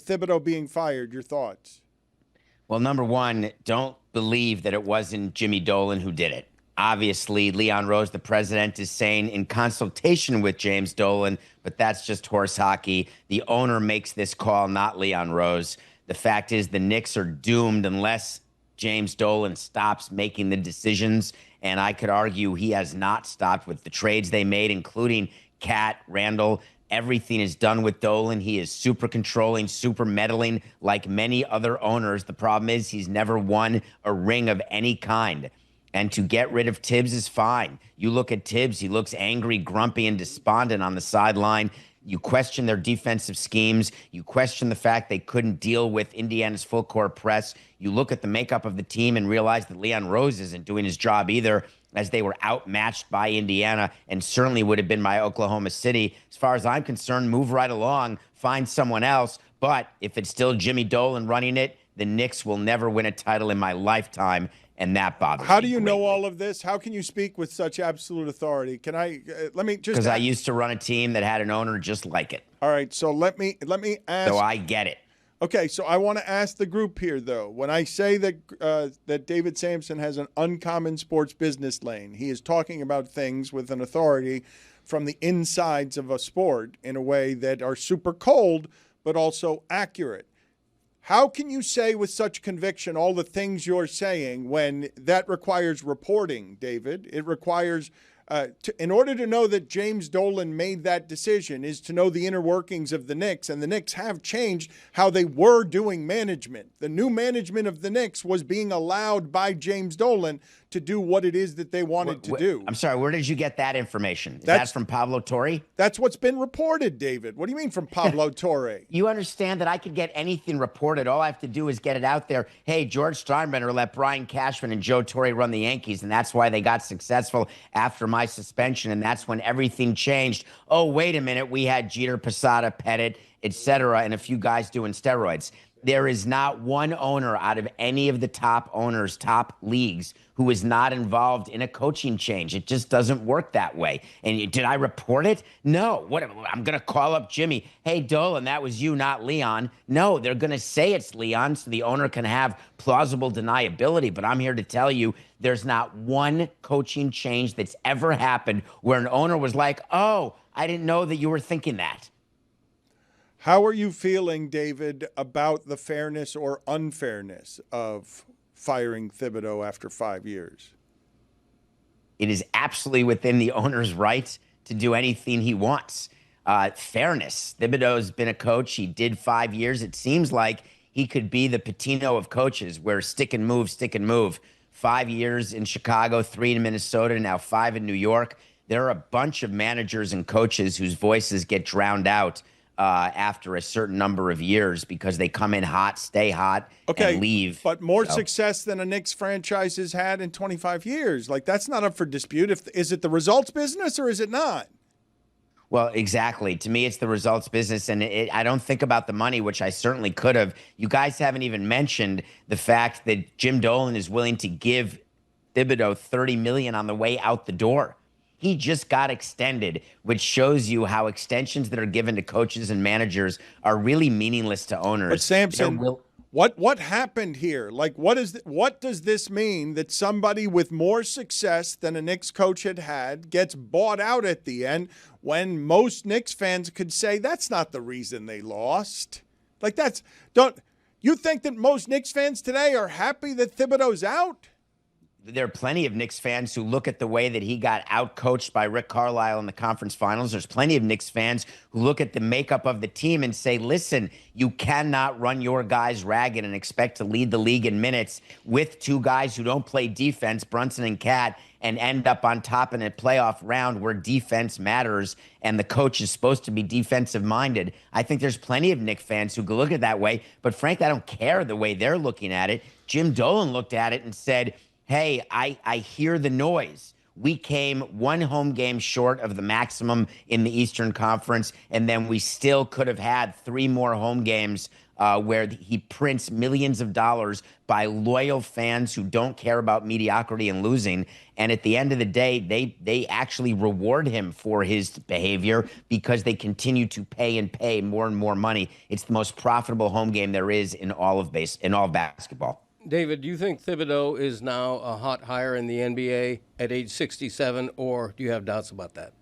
Thibodeau being fired. Your thoughts? Well, number one, don't believe that it wasn't Jimmy Dolan who did it. Obviously, Leon Rose, the president, is saying in consultation with James Dolan, but that's just horse hockey. The owner makes this call, not Leon Rose. The fact is the Knicks are doomed unless James Dolan stops making the decisions. And I could argue he has not stopped with the trades they made, including Cat, Randall. Everything is done with Dolan. He is super controlling, super meddling like many other owners. The problem is he's never won a ring of any kind. And to get rid of Tibbs is fine. You look at Tibbs, he looks angry, grumpy, and despondent on the sideline. You question their defensive schemes. You question the fact they couldn't deal with Indiana's full court press. You look at the makeup of the team and realize that Leon Rose isn't doing his job either, as they were outmatched by Indiana and certainly would have been by Oklahoma City. As far as I'm concerned, move right along, find someone else. But if it's still Jimmy Dolan running it, the Knicks will never win a title in my lifetime, and that bothers me. How do you greatly. know all of this? How can you speak with such absolute authority? Can I let me just Because I used to run a team that had an owner just like it. All right, so let me ask. So I get it. Okay, so I want to ask the group here, though. When I say that David Samson has an uncommon sports business lane, he is talking about things with an authority from the insides of a sport in a way that are super cold, but also accurate. How can you say with such conviction all the things you're saying when that requires reporting, David? It requires in order to know that James Dolan made that decision is to know the inner workings of the Knicks, and the Knicks have changed how they were doing management. The new management of the Knicks was being allowed by James Dolan to do what it is that they wanted to do. I'm sorry, where did you get that information? Is that from Pablo Torre? That's what's been reported, David. What do you mean from Pablo Torre? You understand that I could get anything reported. All I have to do is get it out there. Hey, George Steinbrenner let Brian Cashman and Joe Torre run the Yankees, and that's why they got successful after my suspension, and that's when everything changed. Oh, wait a minute. We had Jeter, Posada, Pettit, etc., and a few guys doing steroids. There is not one owner out of any of the top owners, top leagues, who is not involved in a coaching change. It just doesn't work that way. And did I report it? No. What? I'm going to call up Jimmy. Hey, Dolan, that was you, not Leon. No, they're going to say it's Leon so the owner can have plausible deniability. But I'm here to tell you there's not one coaching change that's ever happened where an owner was like, oh, I didn't know that you were thinking that. How are you feeling, David, about the fairness or unfairness of firing Thibido after 5 years? It is absolutely within the owner's right to do anything he wants. Fairness. Thibido's been a coach. He did 5 years. It seems like he could be the Patino of coaches where stick and move, stick and move. 5 years in Chicago, 3 in Minnesota, now 5 in New York. There are a bunch of managers and coaches whose voices get drowned out after a certain number of years because they come in hot, stay hot, and leave. But more success than a Knicks franchise has had in 25 years. Like, that's not up for dispute. Is it the results business or is it not? Well, exactly. To me, it's the results business, and I don't think about the money, which I certainly could have. You guys haven't even mentioned the fact that Jim Dolan is willing to give Thibodeau $30 million on the way out the door. He just got extended, which shows you how extensions that are given to coaches and managers are really meaningless to owners. But Samson, what happened here? Like, what does this mean that somebody with more success than a Knicks coach had gets bought out at the end when most Knicks fans could say that's not the reason they lost? Like, don't you think that most Knicks fans today are happy that Thibodeau's out? There are plenty of Knicks fans who look at the way that he got out-coached by Rick Carlisle in the conference finals. There's plenty of Knicks fans who look at the makeup of the team and say, listen, you cannot run your guys ragged and expect to lead the league in minutes with two guys who don't play defense, Brunson and Cat, and end up on top in a playoff round where defense matters and the coach is supposed to be defensive-minded. I think there's plenty of Knicks fans who look at it that way, but frankly, I don't care the way they're looking at it. Jim Dolan looked at it and said, hey, I hear the noise. We came one home game short of the maximum in the Eastern Conference, and then we still could have had 3 more home games where he prints millions of dollars by loyal fans who don't care about mediocrity and losing. And at the end of the day, they actually reward him for his behavior because they continue to pay and pay more and more money. It's the most profitable home game there is in all of basketball. David, do you think Thibido is now a hot hire in the NBA at age 67, or do you have doubts about that?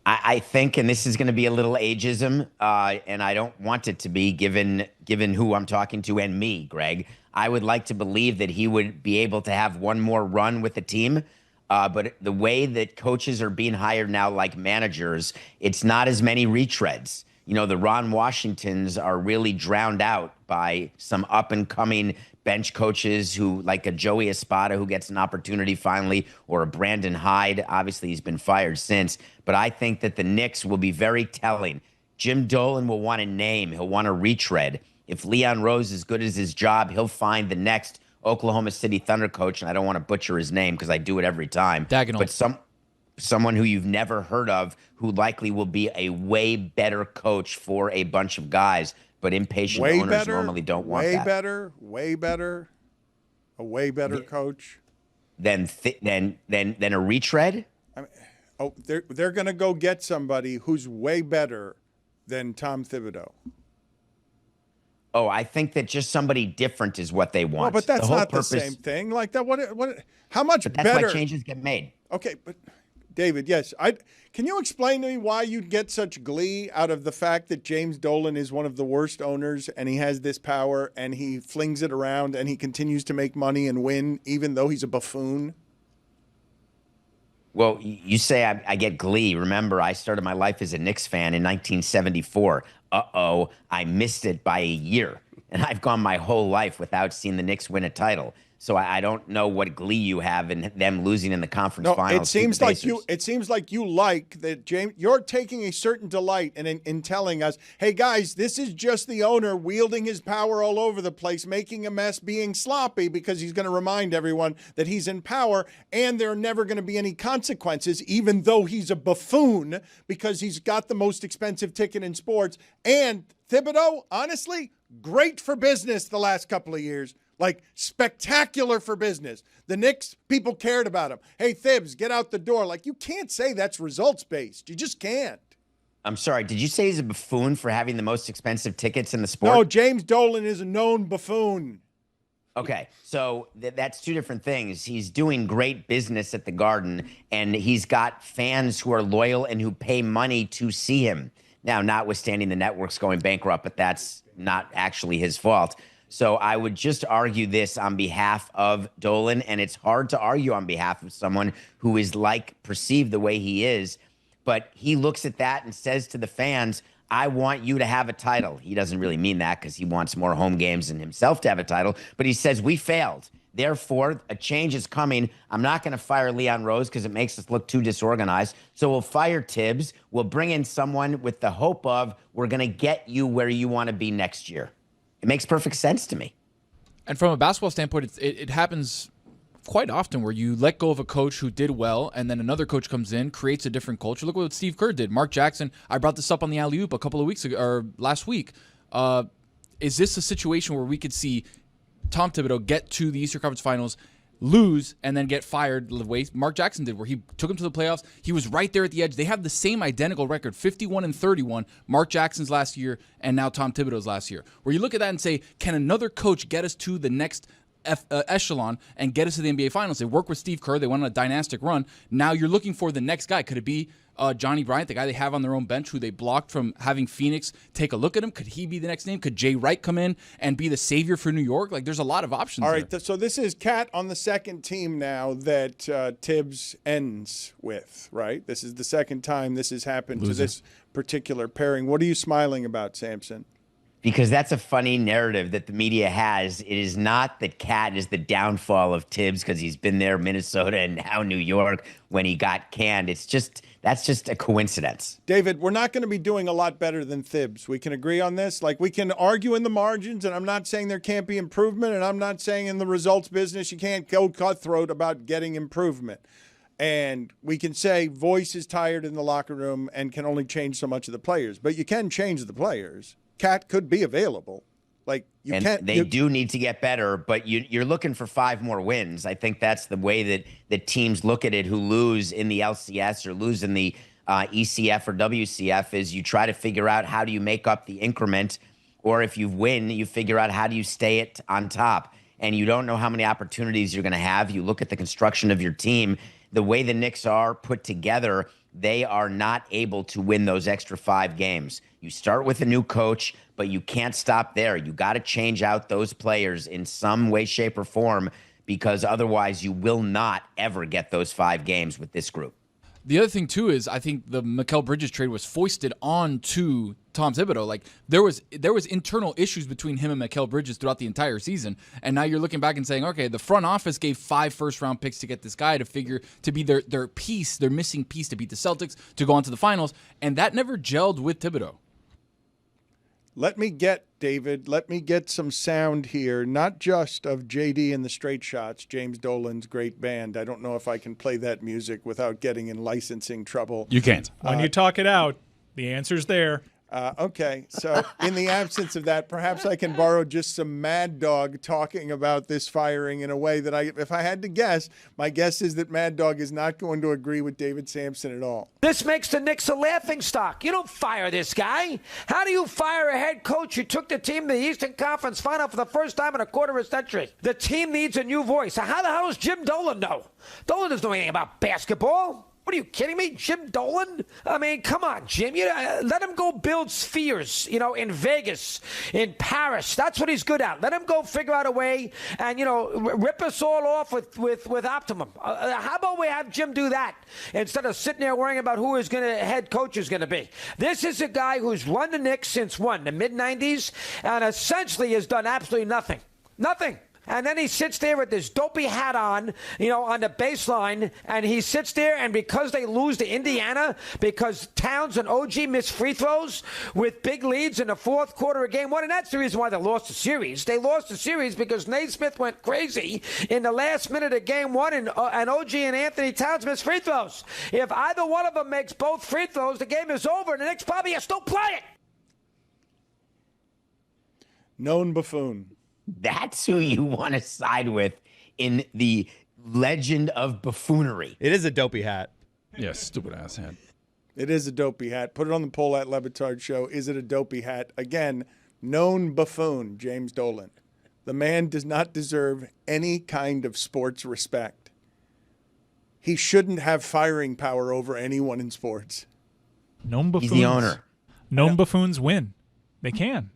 I think, and this is going to be a little ageism, and I don't want it to be given who I'm talking to and me, Greg. I would like to believe that he would be able to have one more run with the team. But the way that coaches are being hired now, like managers, it's not as many retreads. You know, the Ron Washingtons are really drowned out by some up-and-coming bench coaches who, like a Joey Espada, who gets an opportunity finally, or a Brandon Hyde. Obviously, he's been fired since. But I think that the Knicks will be very telling. Jim Dolan will want a name. He'll want a retread. If Leon Rose is good as his job, he'll find the next Oklahoma City Thunder coach, and I don't want to butcher his name because I do it every time. Dagenham. But someone who you've never heard of, who likely will be a way better coach for a bunch of guys. But impatient owners normally don't want that. Way better, a way better coach than a retread. I mean, they're going to go get somebody who's way better than Tom Thibodeau. Oh, I think that just somebody different is what they want. Well, but that's not the same thing. Like that. What? How much but that's better? Why changes get made. Okay, but David, yes, can you explain to me why you get such glee out of the fact that James Dolan is one of the worst owners and he has this power and he flings it around and he continues to make money and win even though he's a buffoon? Well, you say I get glee. Remember, I started my life as a Knicks fan in 1974. I missed it by a year. And I've gone my whole life without seeing the Knicks win a title. So I don't know what glee you have in them losing in the conference finals. It seems like you like that, James. You're taking a certain delight in telling us, hey guys, this is just the owner wielding his power all over the place, making a mess, being sloppy because he's going to remind everyone that he's in power, and there are never going to be any consequences, even though he's a buffoon because he's got the most expensive ticket in sports. And Thibodeau, honestly, great for business the last couple of years. Like, spectacular for business. The Knicks, people cared about him. Hey, Thibs, get out the door. Like, you can't say that's results-based. You just can't. I'm sorry. Did you say he's a buffoon for having the most expensive tickets in the sport? No, James Dolan is a known buffoon. Okay, so that's two different things. He's doing great business at the Garden, and he's got fans who are loyal and who pay money to see him. Now, notwithstanding the networks going bankrupt, but that's not actually his fault. So I would just argue this on behalf of Dolan, and it's hard to argue on behalf of someone who is perceived the way he is, but he looks at that and says to the fans, I want you to have a title. He doesn't really mean that because he wants more home games and himself to have a title, but he says we failed. Therefore, a change is coming. I'm not going to fire Leon Rose because it makes us look too disorganized. So we'll fire Tibbs. We'll bring in someone with the hope of we're going to get you where you want to be next year. It makes perfect sense to me. And from a basketball standpoint, it happens quite often where you let go of a coach who did well, and then another coach comes in, creates a different culture. Look what Steve Kerr did. Mark Jackson, I brought this up on the alley-oop a couple of weeks ago, or last week. Is this a situation where we could see Tom Thibodeau get to the Eastern Conference Finals, lose, and then get fired the way Mark Jackson did, where he took him to the playoffs? He was right there at the edge. They have the same identical record, 51-31, Mark Jackson's last year and now Tom Thibodeau's last year. Where you look at that and say, can another coach get us to the next echelon and get us to the NBA Finals? They work with Steve Kerr. They went on a dynastic run. Now you're looking for the next guy. Could it be Johnny Bryant, the guy they have on their own bench who they blocked from having Phoenix take a look at him? Could he be the next name? Could Jay Wright come in and be the savior for New York? Like, there's a lot of options. All right, so this is Cat on the second team now that Tibbs ends with, right? This is the second time this has happened to this particular pairing. What are you smiling about, Samson? Because that's a funny narrative that the media has. It is not that Cat is the downfall of Tibbs because he's been there, Minnesota, and now New York when he got canned. That's just a coincidence. David, we're not going to be doing a lot better than Thibs. We can agree on this. Like, we can argue in the margins, and I'm not saying there can't be improvement, and I'm not saying in the results business you can't go cutthroat about getting improvement. And we can say voice is tired in the locker room and can only change so much of the players, but you can change the players. Cat could be available. Like you and can't. They do need to get better, but you're looking for 5 more wins. I think that's the way that teams look at it who lose in the LCS or lose in the ECF or WCF is you try to figure out how do you make up the increment, or if you win, you figure out how do you stay on top. And you don't know how many opportunities you're going to have. You look at the construction of your team. The way the Knicks are put together, they are not able to win those extra 5 games. You start with a new coach, but you can't stop there. You got to change out those players in some way, shape, or form, because otherwise you will not ever get those 5 games with this group. The other thing, too, is I think the Mikal Bridges trade was foisted onto Tom Thibodeau. Like, there was internal issues between him and Mikal Bridges throughout the entire season. And now you're looking back and saying, okay, the front office gave 5 first-round picks to get this guy to be their piece, their missing piece to beat the Celtics, to go on to the finals. And that never gelled with Thibodeau. Let me get some sound here, not just of JD and the Straight Shots, James Dolan's great band. I don't know if I can play that music without getting in licensing trouble. You can't. When you talk it out, the answer's there. Okay, so in the absence of that, perhaps I can borrow just some Mad Dog talking about this firing in a way that if I had to guess, my guess is that Mad Dog is not going to agree with David Samson at all. This makes the Knicks a laughingstock. You don't fire this guy. How do you fire a head coach who took the team to the Eastern Conference Final for the first time in a quarter of a century? The team needs a new voice. How the hell does Jim Dolan know? Dolan doesn't know anything about basketball. What are you kidding me? Jim Dolan? I mean, come on, Jim. Let him go build spheres, in Vegas, in Paris. That's what he's good at. Let him go figure out a way and, rip us all off with optimum. How about we have Jim do that instead of sitting there worrying about who his head coach is going to be? This is a guy who's run the Knicks since, the mid-'90s, and essentially has done absolutely nothing. Nothing. And then he sits there with this dopey hat on, on the baseline, and he sits there, and because they lose to Indiana, because Towns and OG miss free throws with big leads in the fourth quarter of game 1, and that's the reason why they lost the series. They lost the series because Naismith went crazy in the last minute of game 1, and OG and Anthony Towns missed free throws. If either one of them makes both free throws, the game is over, and the Knicks probably has to play it. Known buffoon. That's who you want to side with in the legend of buffoonery. It is a dopey hat. Yeah, stupid ass hat. It is a dopey hat. Put it on the poll at Le Batard Show. Is it a dopey hat? Again, known buffoon, James Dolan. The man does not deserve any kind of sports respect. He shouldn't have firing power over anyone in sports. Known buffoons. He's the owner. Known buffoons win. They can.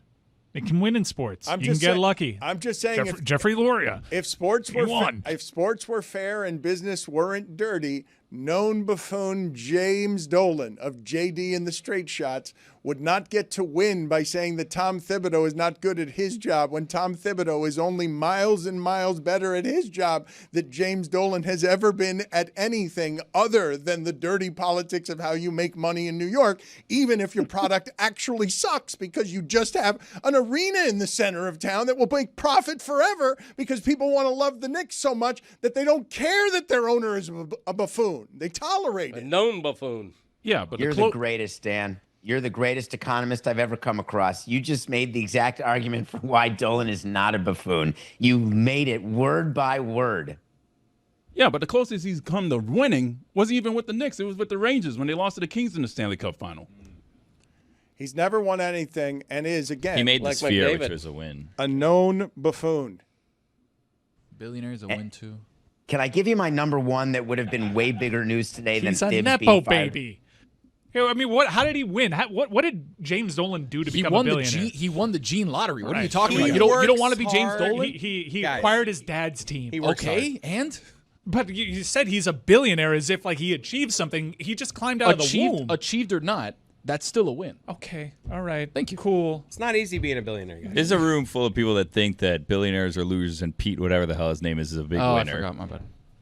They can win in sports. You can get lucky. I'm just saying, Jeffrey Loria. If sports were fair and business weren't dirty, known buffoon James Dolan of JD and the Straight Shots would not get to win by saying that Tom Thibodeau is not good at his job when Tom Thibodeau is only miles and miles better at his job than James Dolan has ever been at anything other than the dirty politics of how you make money in New York, even if your product actually sucks because you just have an arena in the center of town that will make profit forever because people want to love the Knicks so much that they don't care that their owner is a buffoon. They tolerate it. A known buffoon. Yeah, but You're the greatest, Dan. You're the greatest economist I've ever come across. You just made the exact argument for why Dolan is not a buffoon. You made it word by word. Yeah, but the closest he's come to winning wasn't even with the Knicks. It was with the Rangers when they lost to the Kings in the Stanley Cup final. He's never won anything and is, again, He made the like sphere, David. which was a win. a known buffoon. Billionaire is a win, too. Can I give you my number one that would have been way bigger news today He's than a Thibs Nepo being fired? baby. I mean, how did he win? What did James Dolan do to become a billionaire? He won the Gene lottery. What are you Right. talking He about? You don't works want to be James hard. Dolan? He Guys. acquired his dad's team. He works Okay, and But you said he's a billionaire as if like he achieved something. He just climbed out of the womb. achieved or not, that's still a win. Okay, all right. Thank you. Cool. It's not easy being a billionaire, guys. There's a room full of people that think that billionaires are losers and Pete, whatever the hell his name is a big Oh, winner. I forgot. My bad.